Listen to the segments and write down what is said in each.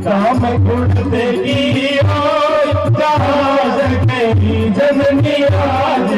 काम गुण देगी जननी आज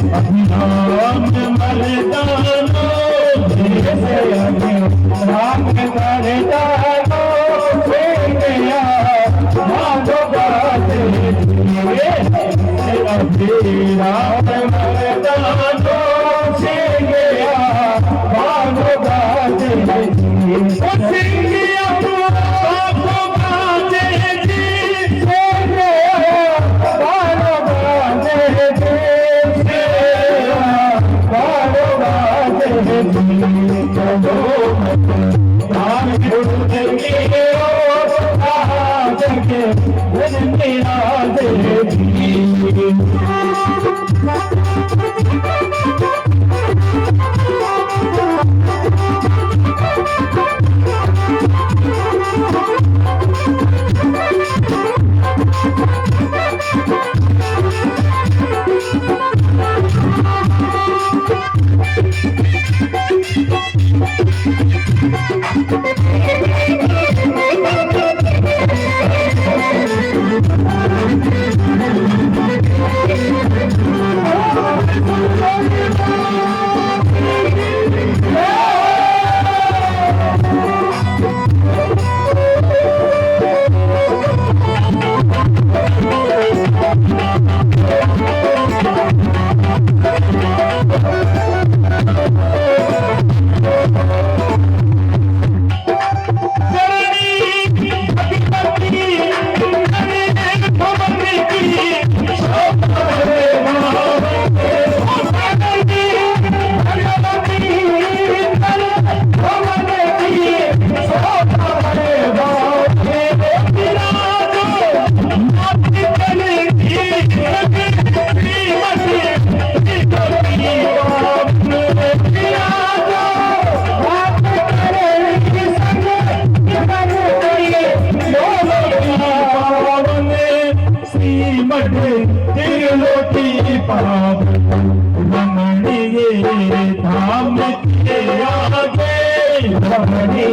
अभिराम मर्दानो जैसे अभिराम मर्दानो से गया माधो बाते अभिराम मर्दानो से गया माधो बाते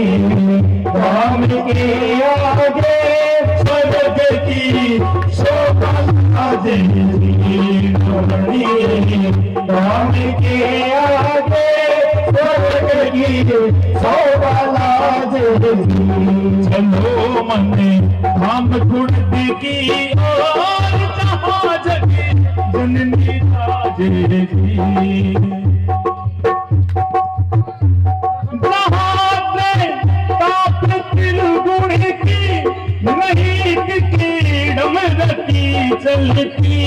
धाम के आगे स्वर्ग की शोभा धाम के आगे स्वर्ग की शोभा चलो मन धाम कुर्द की और जहाँ जगे जननी राजेगी नहीं कीड़म रखी चलती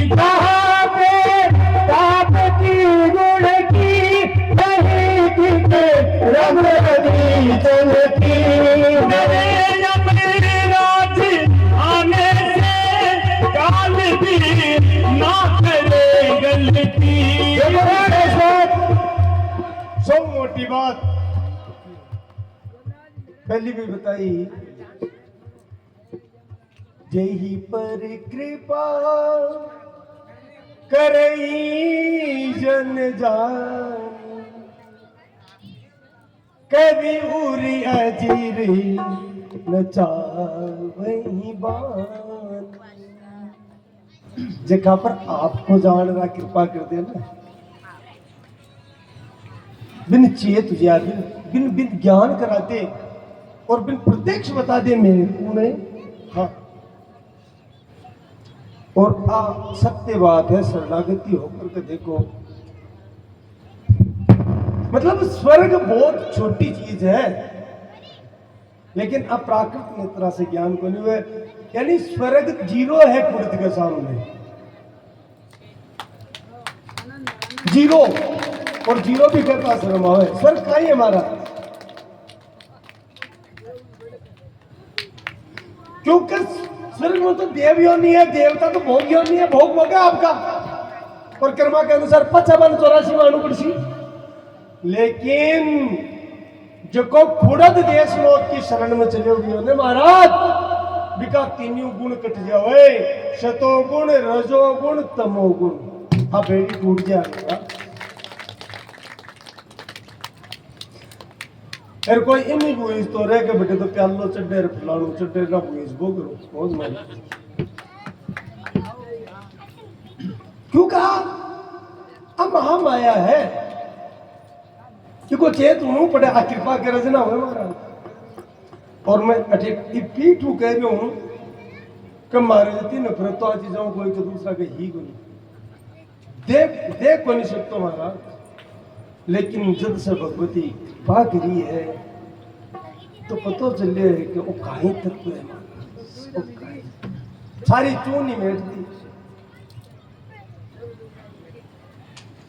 जहाँ पे ताप की गुण की नहीं कीड़म रखी चलती मेरे राज आने से काल भी ना करे गलती। सो मोटी बात पहली भी बताई जही पर कृपा करई जन जान कभी उरी अजीरी नचावही बान जगह पर आपको जानना कृपा कर देना बिन चेत तुझे बिन बिन ज्ञान कराते और बिन प्रत्यक्ष बता दे मेरे उन्हें हाँ और सत्य बात है शरणागति होकर के देखो मतलब स्वर्ग बहुत छोटी चीज है लेकिन अप्राकृत नेत्रा से ज्ञान को नहीं हुए यानी स्वर्ग जीरो है कुर्द के सामने जीरो और जीरो भी करता शर्मा है स्वर्ग का ही हमारा क्योंकि स्वर्ग में तो देव योनि है देवता तो भोग योनि है भोग भोगा आपका और कर्मा के अनुसार 55-84 मानू पड़सी लेकिन जो को खुड़द देश लोक की शरण में चले हुए महाराज बिका तीनों गुण कट जाओ शतो गुण रजो गुण तमो गुण हाँ बेटी टूट जाएगा फिर कोई इन्हीं बुईस तो रह के बेटे तो प्यालो चड्डे फलाणू चड्डे ना बुईस वो करो बहुत मार क्यों कहा महामाया है कि को चेत मुंह पड़े आ कृपा करे जना हो महाराज। और मैं अठे पीठ कह रही हूं कि मारे जती नफरत तो आज जाऊं कोई तो दूसरा के ही को नहीं देख को नहीं सकता महाराज। लेकिन जब से भगवती कृपा करी है तो पता चले कि वो कहीं तत्व है महाराज, सारी चूनी मेटती।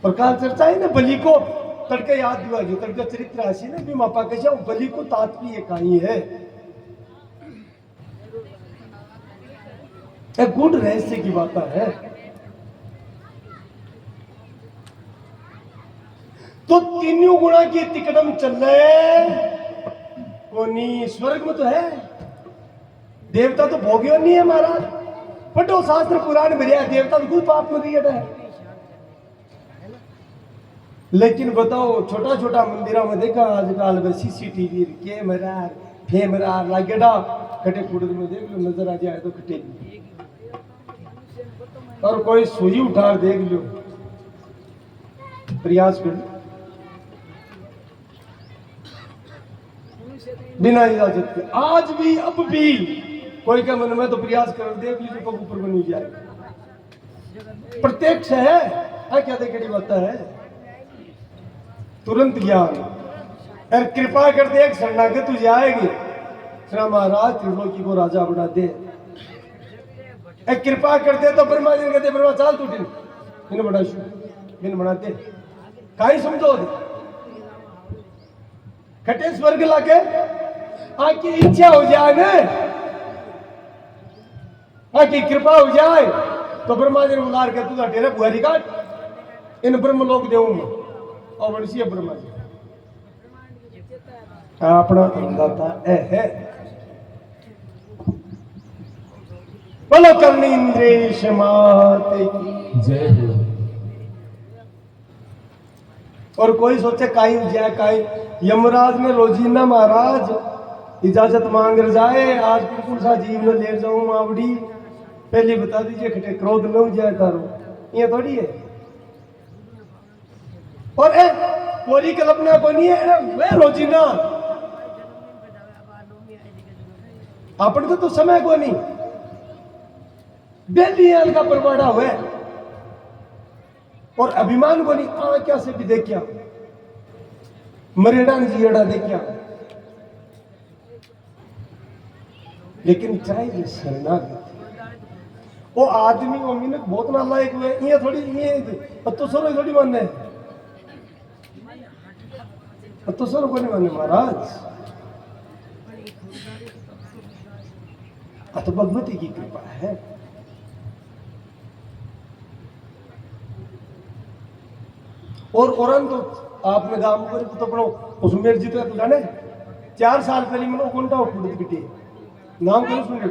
प्रकार चर्चा है ना बलि को तड़के याद दिवा जो तड़के चरित्र राशि ना भी मापा कैसा बलि को तात्पर्य कहीं है एक गुण रहस्य की बात है। तो तीनों गुणा की तिकड़म चल रहे कोनी स्वर्ग में तो है, देवता तो भोग्यो नहीं है महाराज। पढ़ो शास्त्र पुराण भरिया देवता तो कोई पाप में रियट है। लेकिन बताओ छोटा छोटा मंदिरों में देखा आजकल में सीसीटीवी कैमरा फेमरा लागेड़ा खटे फुटक में देख लो नजर आ जाए तो खटे और कोई सुई उठा देख लो प्रयास कर बिना इजाजत के आज भी अब भी कोई के मन में तो प्रयास कर देख लीजिए कब ऊपर बनी जाए प्रत्यक्ष है क्या देखी बात है तुरंत ज्ञान और कृपा कर दे एक शरणागत तू जाएगी श्री महाराज त्रिलोकी को राजा बना दे एक कृपा कर दे तो ब्रह्मा जी कहते ब्रह्मा चाल तू इन बड़ा बिन बनाते काई समझो खटे स्वर्ग लाके आकी इच्छा हो जाए ना आकी कृपा हो जाए तो ब्रह्मा जी ने बुला के तू तेरे बुहारी काट इन ब्रह्मलोक देऊंगा और बड़ी ब्रह्मा जी अपना अंदाता है बोलो करनी इंद्रेश माते की जय हो। और कोई सोचे काई जाए काई यमराज ने रोजीना महाराज इजाजत मांग जाए आज बिल्कुल सा जीव में ले जाऊं मावड़ी पहले बता दीजिए खटे क्रोध न हो जाए तारो ये थोड़ी है। और पूरी कल्पना को नहीं है वे रोजीना अपने तो समय को नहीं बेलियाल का परवाड़ा हुआ और अभिमान को नहीं क्या से भी देखिया मरेड़ा जियड़ा देखिया लेकिन चाहिए शरणागति वो आदमी वो मिनट बहुत नालायक हुए ये थोड़ी ये तो सरो थोड़ी मानने तो सरो को नहीं मानने महाराज तो भगवती की कृपा है। और तो आपने गांव में तो पढ़ो उसमें जीते तो जाने 4 साल पहले मैंने कौन था फुट बिटे नाम कौन सुन लो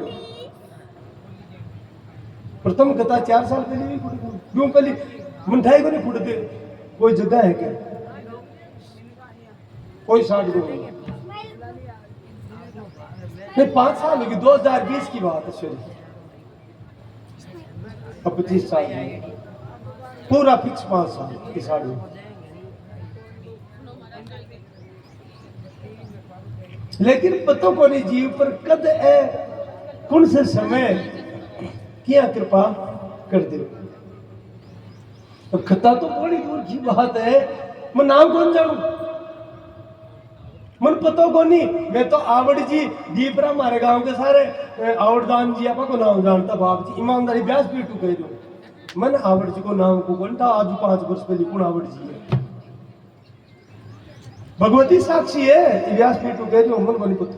प्रथम कथा 4 साल पहले भी फुट क्यों पहले मिठाई को नहीं फुटते कोई जगह है क्या कोई 60 को नहीं 5 साल होगी 2020 की बात है सॉरी अब 25 साल पूरा फिक्स 5 साल की साड़ी लेकिन पतों को नहीं जीव पर कद है कौन से समय क्या कृपा कर दे। तो खता तो बड़ी दूर की बात है मैं नाम कौन जानू मन पतो को नहीं मैं तो आवड़ जी दीपरा हमारे गांव के सारे आवड़दान जी आपा को नाम जानता बाप जी ईमानदारी ब्यास पीटू कह दो मन आवड़ जी को नाम को कौन था आज 5 वर्ष पहले कौन आवड़ जी है भगवती साक्षी है व्यास पीटू कह दो मन को नहीं पता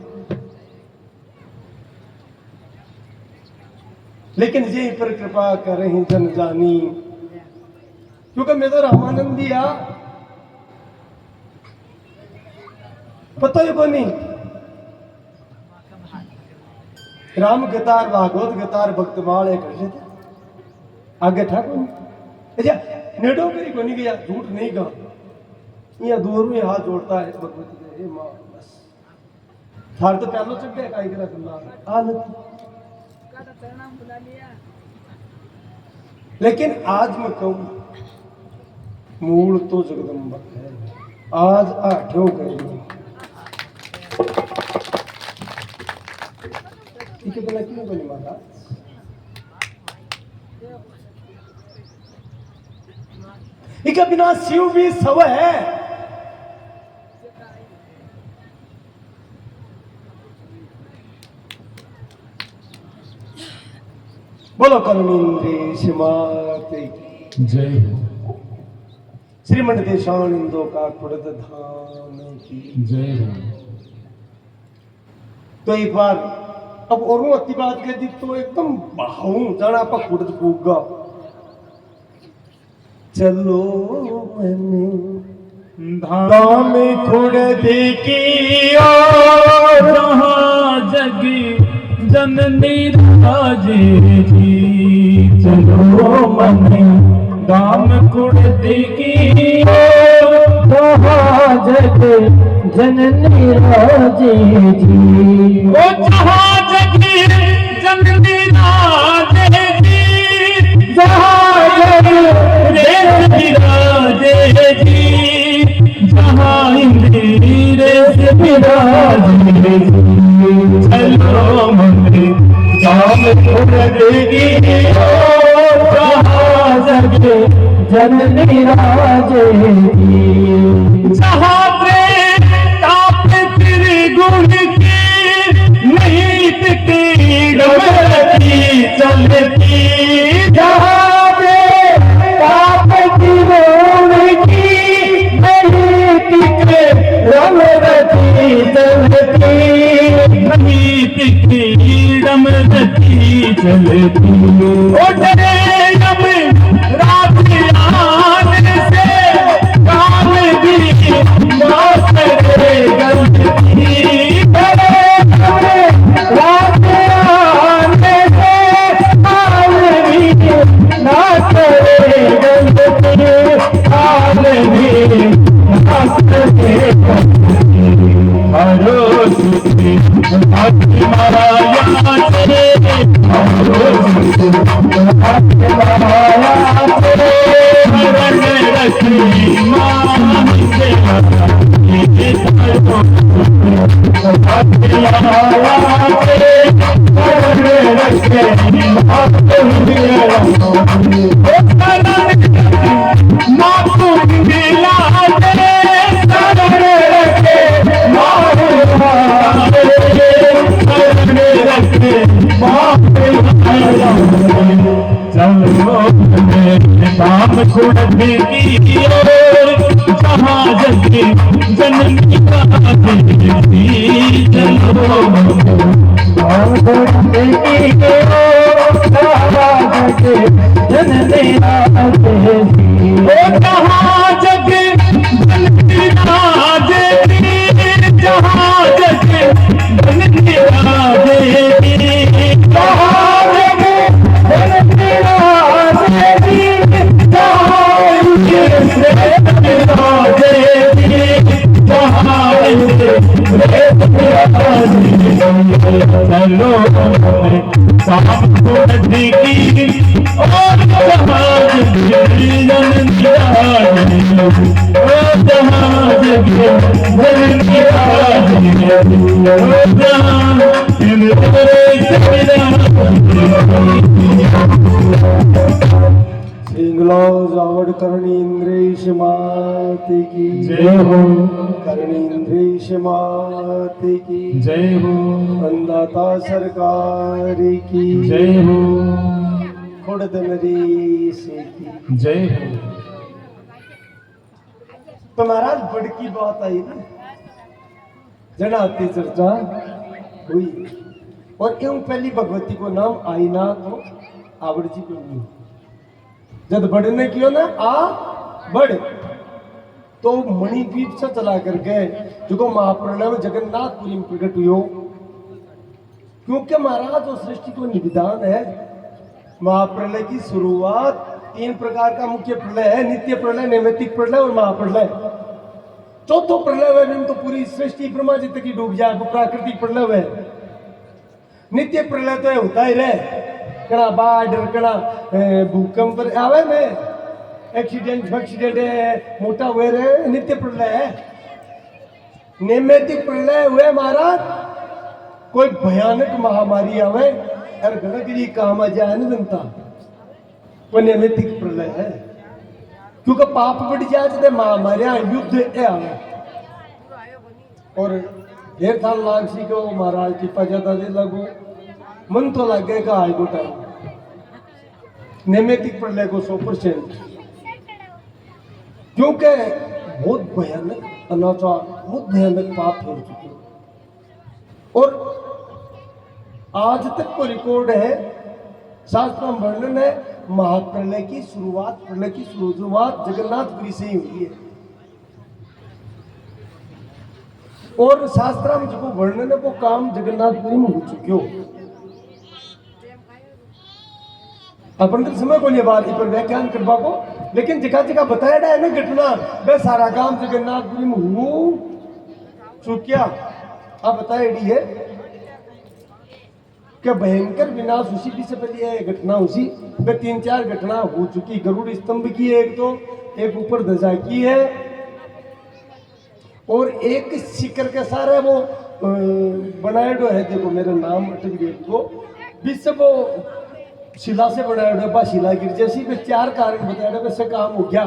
लेकिन जी पर कृपा करें जन जानी क्योंकि मैं तो रामानंदी आ पता ही को नहीं राम गतार भागवत गतार भक्तमाल एक आगे था कौन अच्छा नेडो करी को नहीं गया झूठ नहीं कहा ये दूर में हाथ जोड़ता है भगवती के मां बस थार तो पहलो चढ़ गया काई करा अल्लाह हालत लेकिन आज मैं कहूं मूल तो जगदम्बा है। आज आठों करेंगे ठीक है। बोला क्यों बोले महाराज? इनके बिना शिव भी सव है। बोलो करुणेन्द्रेश माते की जय हो। श्रीमंड देशानंदो का कुड़द धाम की जय हो। तो एक बार अब और अति बात कह दी तो एकदम बाहू जाना पर कुड़द पूगा चलो मैंने धाम कुड़द की और जहाँ जगी जननी राजे जी चलो मने दाम कुड़द की जहाँ जगे जननी राजे जी ओ जहाँ जगे जननी राजे जी जहाँ जगे राजे जी जहाँ इंद्र विराजे जी चलो मने दाम कुड़द की जहाँ जगे जननी राजे की जहाँ ताप त्रिगुण की नीत की डमरती चलती जहाँ ताप त्रिगुण की नीत के डमरती चलती नीत की डमरती चलती ओ डरे यम रात आने से काल भी माफ करे गलती डरे यम रात आने से काल भी ना करे गलती काल भी ना करे गलती हरो सुखी भक्ति माया तेरे हरो सुखी भक्ति माया तेरे हरण रखी मां से ये हरो भक्ति माया तेरे हरण रखी मां तू मिला दे शरण रखे चलो दाम कुड़द की जहाँ जगे जननी राजे चलो दाम कुड़द की जहाँ जगे जननी राजे जहाँ जगे जननी राजे जहाँ जगे जननी राजे जहाँ जगे जननी राजे चलो साम कुड़द की और जहाँ जगे जननी राजे ओ जहाँ जगे जननी राजे ओ जहाँ जावड़ करुणेन्द्रेश माते की जय हो। करुणेन्द्रेश माते की जय हो। अन्नदाता सरकार की जय हो। खुड़द नरेश की जय हो। तो महाराज बड़की बात आई ना जनाती चर्चा हुई और क्यों पहली भगवती को नाम आई ना तो आवड़ जी को नहीं जब बढ़ने की हो ना आ बढ़ तो मणिद्वीप से चला करके जो महाप्रणव जगन्नाथपुरी में प्रकट हुई हो क्योंकि महाराज जो सृष्टि को निविधान है महाप्रलय की शुरुआत 3 प्रकार का मुख्य प्रलय है नित्य प्रलय नैमित्तिक प्रलय और महाप्रलय। चौथो प्रलय में तो पूरी सृष्टि ब्रह्मा जी तक ही डूब जाए वो प्राकृतिक प्रलय है। नित्य प्रलय तो होता ही रहे कड़ा बाढ़ कड़ा भूकंप आवे में एक्सीडेंट है, मोटा हुए रहे, नित्य प्रलय है, नैमित्तिक प्रलय हुए महाराज। कोई भयानक महामारी आवे और गणगिरी काम आ जाए न जनता, वो नैमित्तिक प्रलय है। क्योंकि पाप बढ़ जाए तो महामारियां युद्ध ए आवे। और ढेर साल लाग सी को महाराज टिप्पा ज्यादा दे लगो, मन तो लगेगा आज को टाइम नैमित्तिक प्रलय को 100%, क्योंकि बहुत भयानक अनाचार, बहुत भयानक पाप हो चुके और आज तक को रिकॉर्ड है, शास्त्रों में वर्णन है, महाप्रलय की शुरुआत, प्रलय की शुरुआत जगन्नाथपुरी से ही हुई है। और शास्त्र में जो वर्णन है वो काम जगन्नाथपुरी में हो चुके हो। अपन तो समय को नहीं बात पर व्याख्यान करवा को, लेकिन जगह जगह बताया है ना घटना, वह सारा काम जगन्नाथपुरी में हो चुकिया। अब बताया है कि भयंकर विनाश उसी भी से पहले है घटना, उसी में 3-4 घटना हो चुकी। गरुड़ स्तंभ की है एक, तो एक ऊपर ध्वजा की है, और एक शिखर के सारे वो बनाए है, देखो मेरा नाम अटक गया तो विश्व वो शिला से बनाया हुआ बा शिला गिर जैसी में 4 कारण बताया वैसे काम हो गया।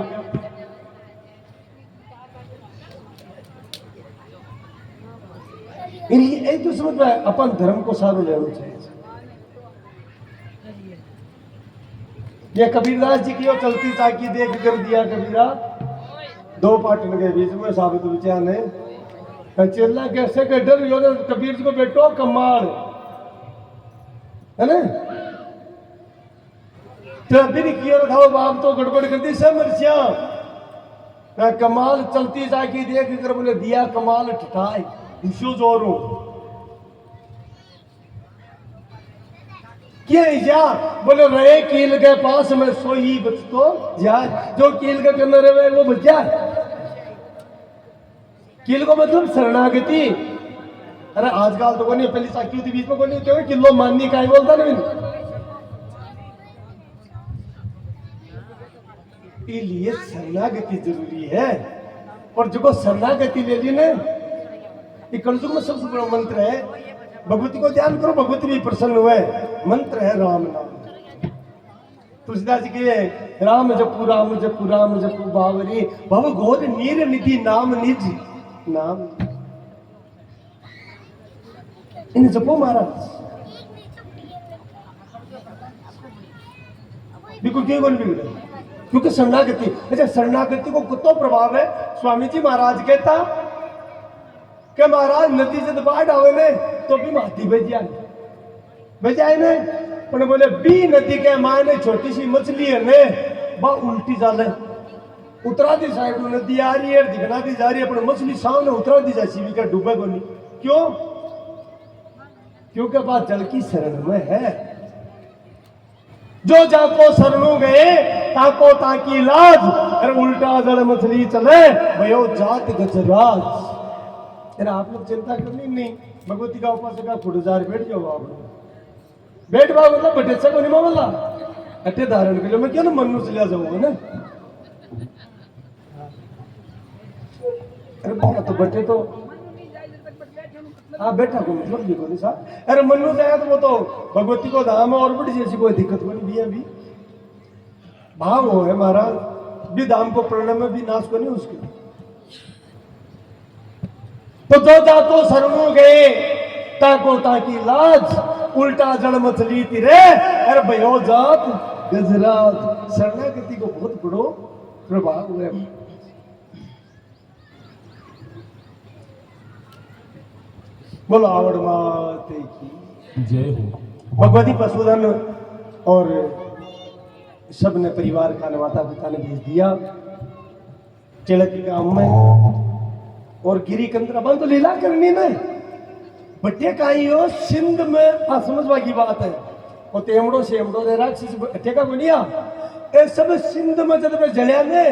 एक तो समझ में अपन धर्म को सारो लेना चाहिए। ये कबीरदास जी की चलती चाकी देख कर दिया कबीरा, 2 पाटन के बीच में साबित विचार ने चेला कैसे के डर यो कबीर जी को बेटो कमाल है ना, तो अभी नहीं किया था बाप तो गड़बड़ कर दी सब मर्सिया। कमाल चलती जाकी देख कर बोले दिया कमाल ठठाए ईशो जोरो क्या जा बोले रहे कील के पास में सोई बच तो जा, जो कील का करना रहे वो बच जाए। कील को मतलब शरणागति। अरे आजकल तो कोई पहली साकी होती बीच में कोई नहीं, किलो माननी का बोलता ना लिए शरणागति जरूरी है। और जो शरणागति ले ली ना, ये कलयुग में सबसे बड़ा मंत्र है, भगवती को ध्यान करो, भगवती भी प्रसन्न हुए। मंत्र है राम नाम। तुलसीदास जी के राम जपू राम जपू राम जपू बावरी भव घोर नीर निधि नाम निज नाम। इन जपो महाराज बिल्कुल क्यों बन बिगड़े, क्योंकि शरणागति। अच्छा शरणागति को कितना प्रभाव है, स्वामी जी महाराज कहता कि महाराज नदी से बाढ़ आवे ने तो भी माती बजाए ने, पर बोले बी नदी के मायने छोटी सी मछली है ने बा उल्टी चाले, उत्तरादी साइड नदी आ रही है, दिखना दी जा रही है, पर मछली सामने उत्तरादी जैसी भी क्या डूबे को नहीं। क्यों? क्योंकि बात जल की शरण में है। जो जाको शरणों गए ताको ताकी लाज, अरे उल्टा जल मछली चले भयो जात गजराज। अरे आप लोग चिंता करनी नहीं, भगवती का उपासक खुद हजार बैठ जाओ, आप लोग बैठ भाव मतलब बटे से को नहीं मामला अटे धारण के लिए मैं क्या ना मनु चलिया जाऊंगा ना। अरे बोला तो बटे तो हाँ बैठा को मतलब देखो नहीं साहब, अरे मनु जाएगा तो वो तो भगवती को धाम है और बड़ी जैसी कोई दिक्कत को नहीं भी अभी भाव हो है महाराज भी धाम को प्रणम में भी नाश को नहीं उसके। तो जो जातो शरणों गए ताको ताकी लाज, उल्टा जड़ मछली तिरे अरे भयो जात गजराज। शरणागति को बहुत बड़ो प्रभाव है। बोलो आवड़ माते की जय हो। भगवती पशुधन और सबने परिवार का माता पिता ने भेज दिया तिलक के गांव में, और गिरी कंदरा बंद तो लीला करनी ना बट्टे का ही हो सिंध में असमझवा की बात है। और तेमड़ो सेमड़ो रे राक्षस टेका बनिया ए सब सिंध में जब पे जलिया ने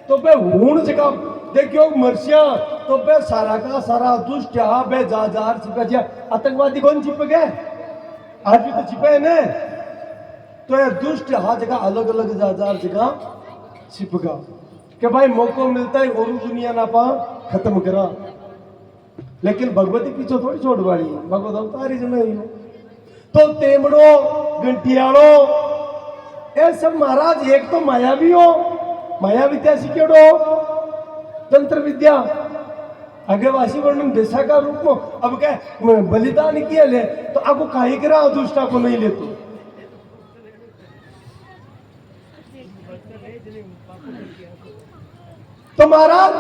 तो बे हूण जगह देखियो मरसिया तो बे सारा का सारा दुष्ट हा बे जाजार छिपे जा आतंकवादी कौन छिप गए आज भी तो छिपे ने। तो ये दुष्ट हा जगह अलग अलग जाजार जगह छिपका कि भाई मौको मिलता है और दुनिया ना पा खत्म करा, लेकिन भगवती पीछे थोड़ी छोड़ वाली भगवत अवतार ही जमे हो। तो तेमड़ो घंटियालो ये सब महाराज एक तो मायावी हो, माया विद्या सीखेड़ो तंत्र विद्या आगे वासी वर्णन दिशा का रूप में अब क्या बलिदान किया ले तो आपको काहे करा दुष्टा को नहीं ले तो महाराज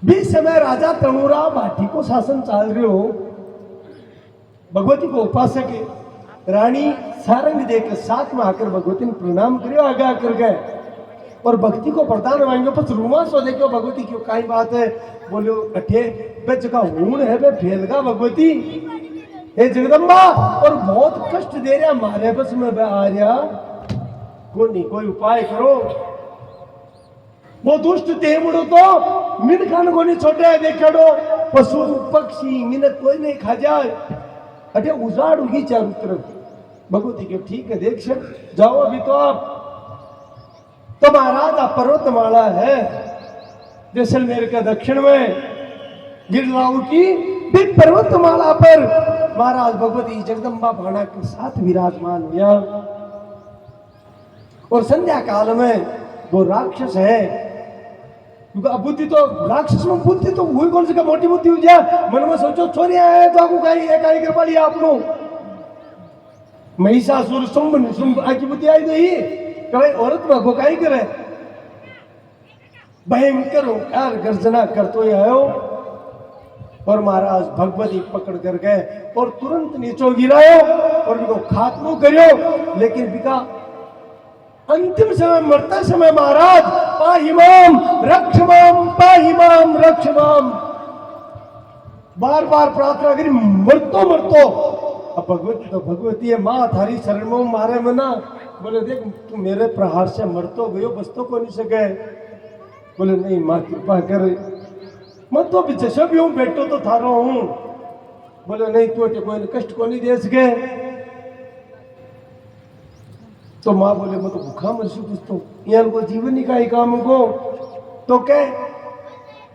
भी समय राजा तणुरा भाटी को शासन चाल रहे हो, भगवती को उपासक है, रानी सारंग देकर साथ में आकर भगवती ने प्रणाम करियो, आगे आकर गए और भक्ति को वरदान मांगे। बस रूमा सो देखो भगवती क्यों काई बात है, बोलो अठे बे जगह हूण है बे फेलगा भगवती हे जगदम्बा और बहुत कष्ट दे रहा मारे बस में बे आ रहा कोई उपाय करो। वो दुष्ट तेमड़ो तो मिनखान को नहीं छोटे देखेड़ो, पशु पक्षी मिनक कोई नहीं खा जाए, अटे उजाड़ उगी चारों तरफ। भगवती के ठीक है देख जाओ अभी तो आप तो महाराज आप पर्वतमाला है जैसलमेर के दक्षिण में गिरलाऊ की भी पर्वतमाला पर महाराज भगवती जगदम्बा भाना के साथ विराजमान हुआ और संध्या काल में वो राक्षस है, क्योंकि बुद्धि तो राक्षस में बुद्धि तो वही कौन सी का मोटी बुद्धि हो जाए, मन में सोचो छोरिया है तो आपको कहीं एक कर पाली आप लोग महिषासुर शुंभ आकी बुद्धि आई तो ही कहीं औरत में को कहीं करे भयंकर यार गर्जना करते हुए आयो और महाराज भगवती पकड़ कर गए और तुरंत नीचो गिरायो और उनको खात्मो करियो। लेकिन बिका अंतिम समय मरता समय महाराज पाहिमाम रक्षमाम बार बार प्रार्थना करी मरतो अब भगवती तो भगवती है माँ थारी शरण में मारे मना बोले देख तू मेरे प्रहार से मरतो गयो बस तो को नहीं सके, बोले नहीं माँ कृपा कर मत तो जैसे भी हूँ बैठो तो थारो हूँ, बोले नहीं तू कोई कष्ट को नहीं दे सके। तो माँ बोले मैं तो भूखा मर सू कुछ तो यहाँ को जीवन ही का ही काम को तो कह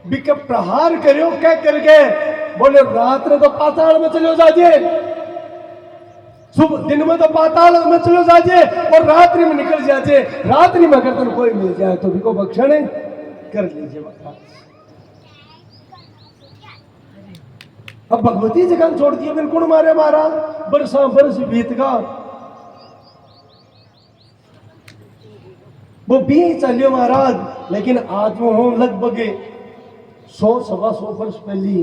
बिक प्रहार करो क्या कर गए, बोले रात में तो पाताल में चलो जाजे, सुबह दिन में तो पाताल में चलो जाजे और रात्रि में निकल जाजे, रात्रि में अगर तुम कोई मिल जाए तो बिको भक्षण कर लीजिए। अब भगवती जगह छोड़ दिए बिन कौन मारे मारा बरस बीत का वो भी चलियो महाराज। लेकिन आज वो हूं लगभग 100-125 वर्ष पहली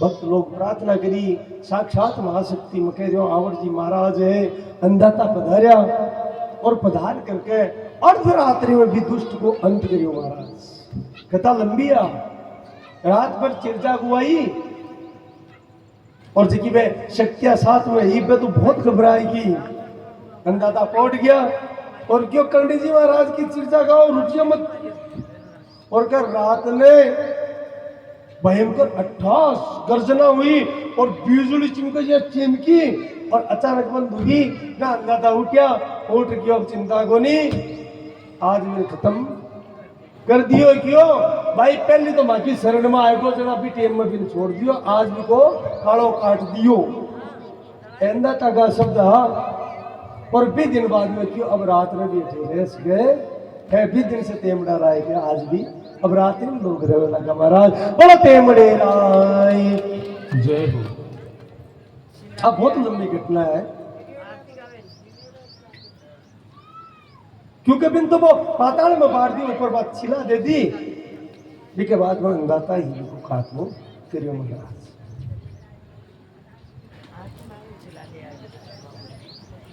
भक्त लोग प्रार्थना करी साक्षात महाशक्ति मकेरियो आवर जी महाराज है अंधाता पधार्या और पधार करके अर्धरात्रि में भी दुष्ट को अंत करियो महाराज। कथा लंबी आ रात भर चिरजा गुआई और जी वे शक्तिया साथ में ही पे तो बहुत घबराएगी, अंधाता पहुंच गया और क्यों कंडी जी महाराज की चिरचा गाओ रुकियो मत और कर रात ने भयंकर 28 गर्जना हुई और बिजली चिमकी और अचानक बंद हुई ना अंधाता उठ गया चिंता को नहीं आज मैंने खत्म कर दियो क्यों भाई पहले तो बाकी शरण में आएगो जना भी टेम में भी छोड़ दियो आज भी को कालो काट दियो अंधाता का शब्द और भी दिन बाद में क्यों अब रात में भी ठेस गए है भी दिन से तेमड़ा राय के आज भी अब रात्रि में लोग रहे लगा महाराज बोलो तेमड़े राय जय हो। अब बहुत लंबी घटना है क्योंकि बिन तो वो पाताल में बाढ़ दी ऊपर बात छिला दे दी के बाद में अंदाता ही को खात्मो करियो महाराज।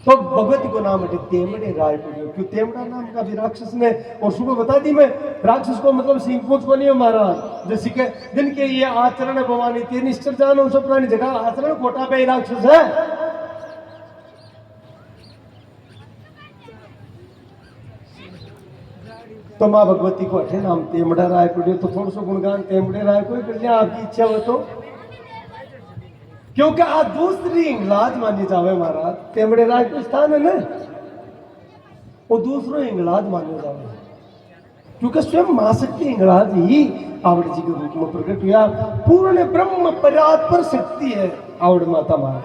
तो भगवती को नाम है तेमड़े राय क्यों तेमड़ा नाम का भी राक्षस ने और सुबह बता दी मैं राक्षस को मतलब सिंह पूछ को नहीं है महाराज जैसे के दिन के ये आचरण है भवानी तीन निश्चर जानो सब पुरानी जगह आचरण कोटा पे राक्षस है। तो माँ भगवती को अठे नाम तेमड़ा राय पड़े तो थोड़ा सा गुणगान तेमड़े राय को कर लिया आपकी इच्छा हो तो क्योंकि आज दूसरी लाज मानी जावे महाराज तेमड़े राय को स्थान है ना और दूसरो हिंगलाज मानो जावे, क्योंकि स्वयं महाशक्ति हिंगलाज ही आवड़ जी के रूप में प्रकट हुआ। पूर्ण ब्रह्म परात्पर शक्ति है आवड़ माता मार।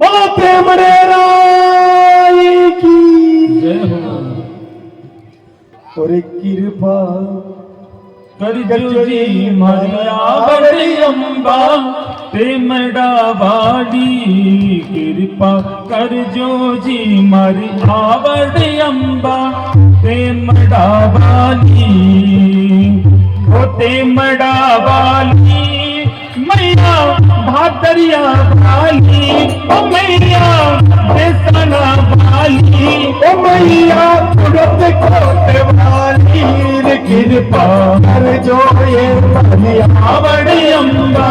बोलो प्रेम रे राई की जय हो। और कृपा करजो जी मारिया बड़ी अम्बा ते मड़ा बाड़ी, कृपा करजो जी मारी आवड़ी अम्बा ते मड़ा बाली, ओ ते मड़ा बाली मैया भादरिया बाली, ओ मैया देसना बाली, ओ मैया तुरंत कोट वाली कृपा कर जो ये मारिया आवड़ी अम्बा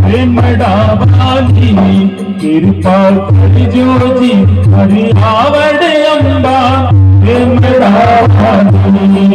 हे मड़ा बाली, कृपा करजो जी हरि आवड़ी अम्बा हे मड़ा बाली।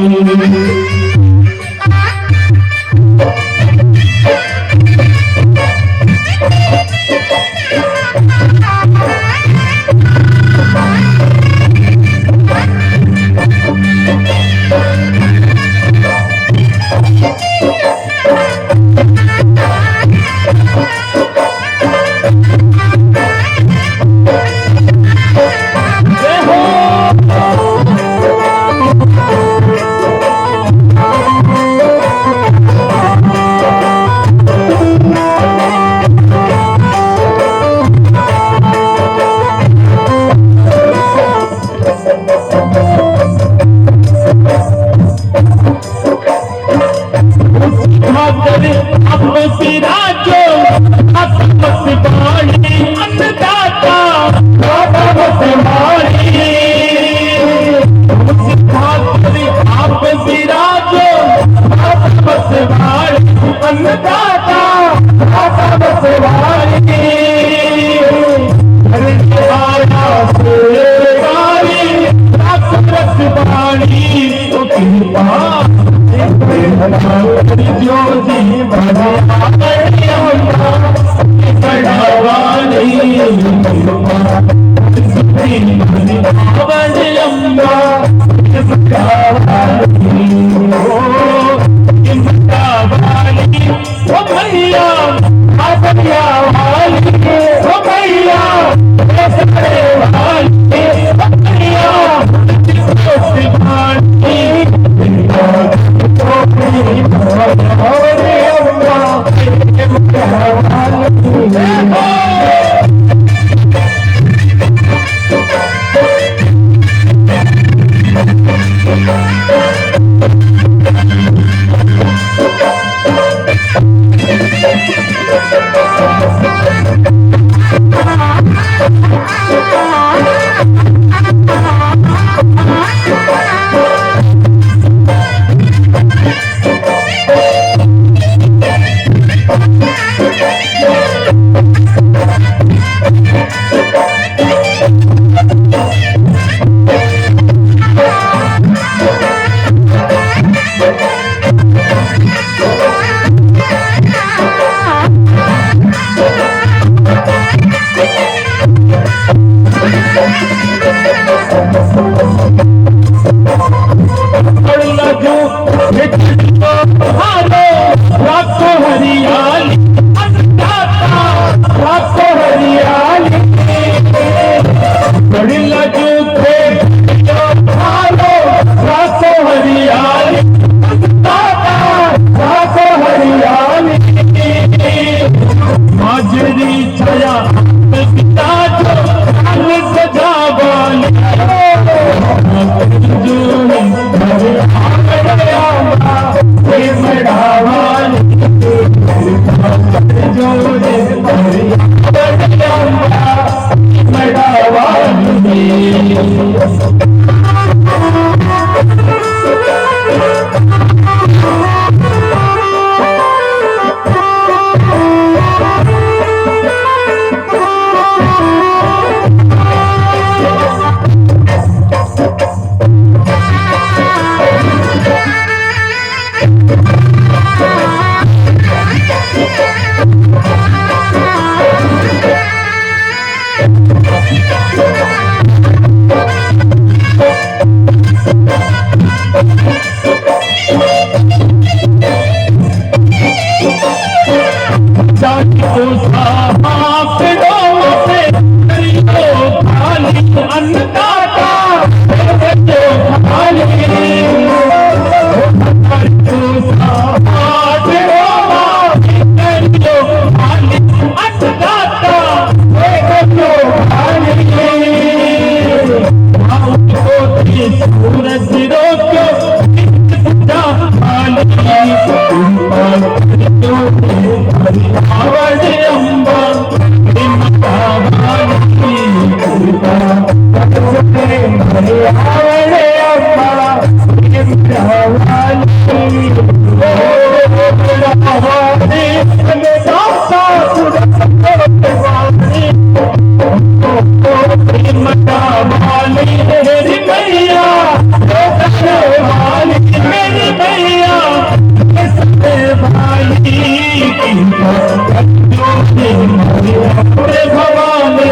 अपने भवानी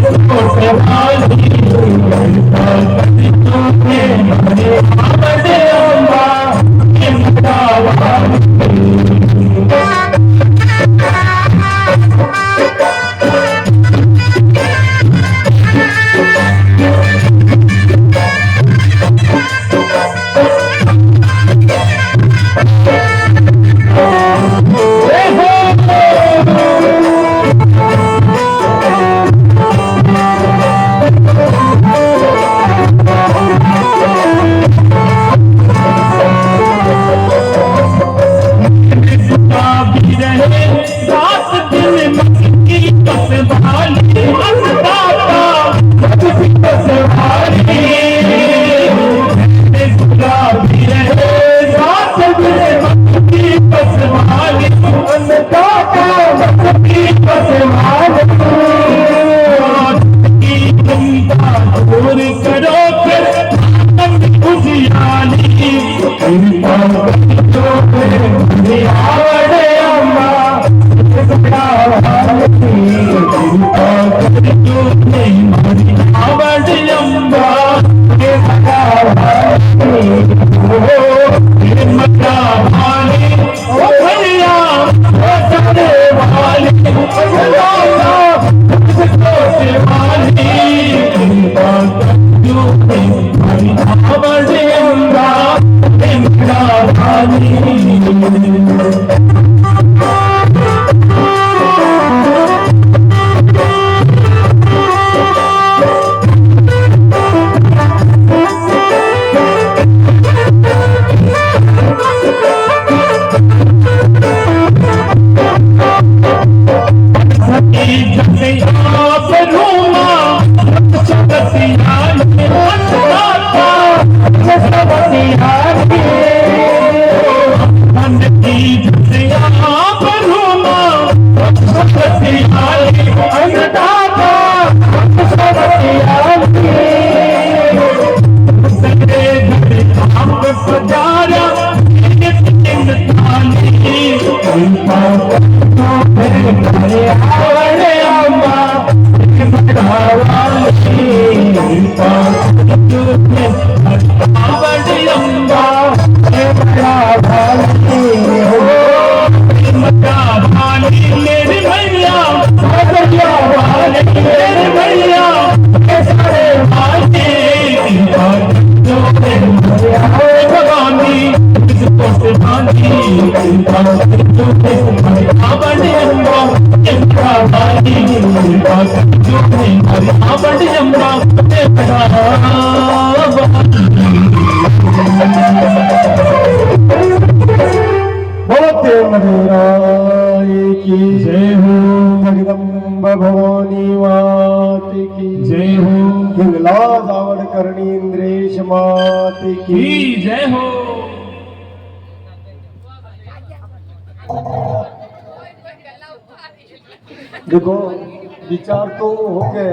छोटे वाली कृपा करी जोने हरि आवड़े अम्बा हिमड़ा वाली जय हो जगदम्बा भवानी मात की जय हो हिंगलाज आवडकरणी इंद्रेश मात की जय हो देखो विचार तो हो गए।